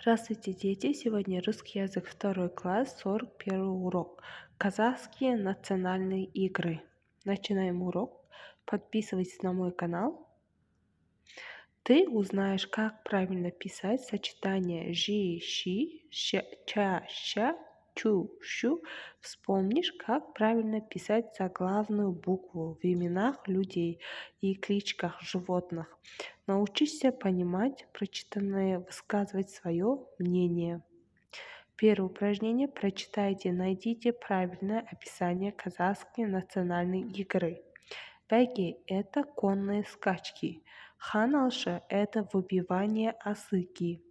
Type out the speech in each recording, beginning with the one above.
Здравствуйте, дети! Сегодня русский язык 2 класс, 41 урок. Казахские национальные игры. Начинаем урок. Подписывайтесь на мой канал. Ты узнаешь, как правильно писать сочетание жи, щи, ча, ща, чу, щу. Вспомнишь, как правильно писать заглавную букву в именах людей и кличках животных. Научишься понимать прочитанное, высказывать свое мнение. Первое упражнение. Прочитайте, найдите правильное описание казахской национальной игры. Бәйге – это конные скачки. Хан алшы – это выбивание осыки.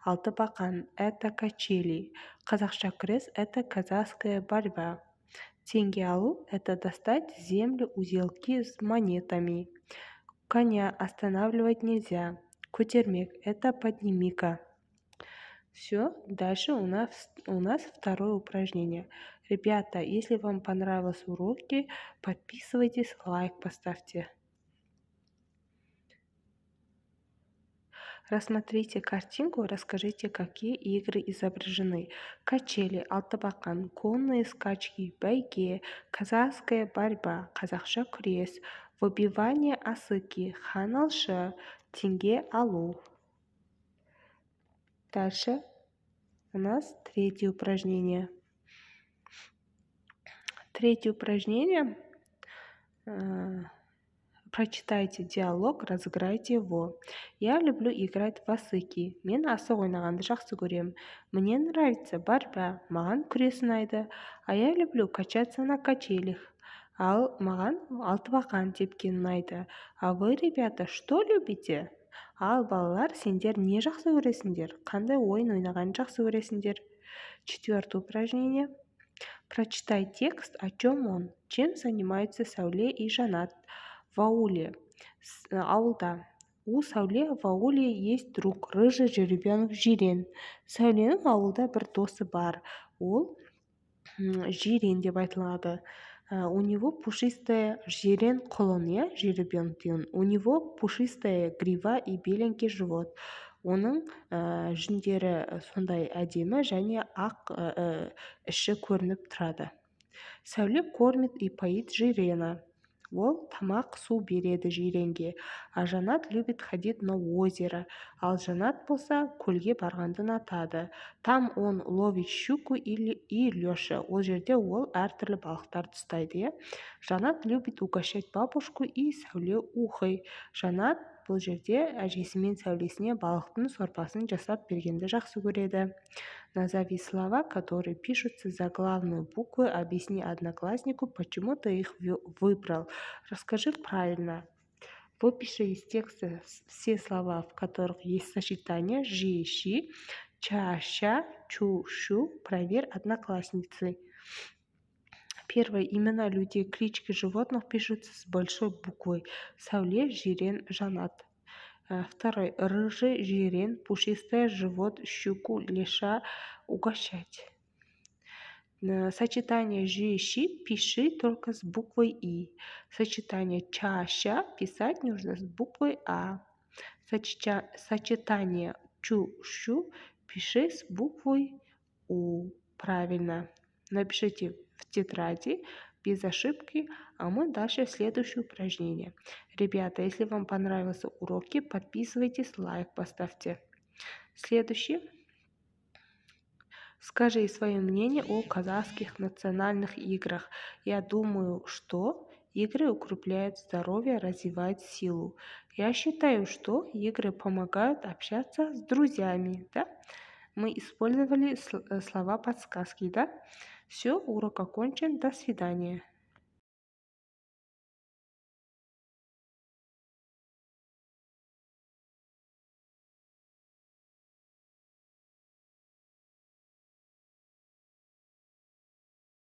Алтыбақан – это качели. Казахша күрес – это казахская борьба. Тенге алу – это достать землю узелки с монетами. Коня останавливать нельзя. Көтермек – это подними-ка. Все, дальше у нас второе упражнение. Ребята, если вам понравились уроки, подписывайтесь, лайк поставьте. Рассмотрите картинку, расскажите, какие игры изображены. Качели, алтыбақан, конные скачки, бәйге, казахская борьба, казахша күрес, выбивание осыки, хан алшы, тенге алу. Дальше у нас третье упражнение. Третье упражнение. Прочитайте диалог, разыграйте его. Я люблю играть в осыки. Мен асық ойнағанды жақсы көрем. Мне нравится борьба. Маған күрес ұнайды. А я люблю качаться на качелях. Ал маған алтыбақан тепкен ұнайды. А вы, ребята, что любите? Ал балалар, сендер не жақсы көресіңдер? Қандай ойын ойнағанды жақсы көресіңдер? Четвертое упражнение. Прочитай текст, о чем он. Чем занимаются Сәуле и Жанат в ауле, ауылда. У Сәуле в ауле есть друг, рыжий жеребенок Жирен. Сәуленің ауылда бір досы бар. Ол Жирен деп айтылады. У него пушистая Жирен құлын, жеребенок деген. У него пушистая грива и беленький живот. Оның жүндері сондай әдемі және ақ іші көрініп тұрады. Сәуле кормит и поит Жирена. Ол тамақ су береді Жиренге. А Жанат любит ходить на озеро. Ал Жанат болса көлге барғанды ұнатады. Там он ловит щуку и лёша. Ол жерде ол әртүрлі балықтарды ұстайды. Жанат любит угощать бабушку и Сәуле ухой. Жанат бұл жерде әжесі мен Сәулесіне балықтың сорпасын жасап бергенді жақсы көреді. Назови слова, которые пишутся заглавной буквы. Объясни однокласснику, почему ты их выбрал. Расскажи правильно. Выпиши из текста все слова, в которых есть сочетание жи, щи, ча, ща, чу, щу. Проверь одноклассницы. Первое. Имена людей, клички животных пишутся с большой буквой. Сәуле, Жирен, Жанат. Второй. Рыжий, Жирен, пушистый живот, щуку, леша, угощать. Сочетание жи, щи пиши только с буквой И. Сочетание ча, ща писать нужно с буквой А. Сочетание чу, щу пиши с буквой У. Правильно. Напишите в тетради без ошибки, а мы дальше следующее упражнение. Ребята, если вам понравился уроки, подписывайтесь, лайк поставьте. Следующий. Скажи свое мнение о казахских национальных играх. Я думаю, что игры укрепляют здоровье, развивают силу. Я считаю, что игры помогают общаться с друзьями. Да? Мы использовали слова подсказки. Да? Все, урок окончен. До свидания.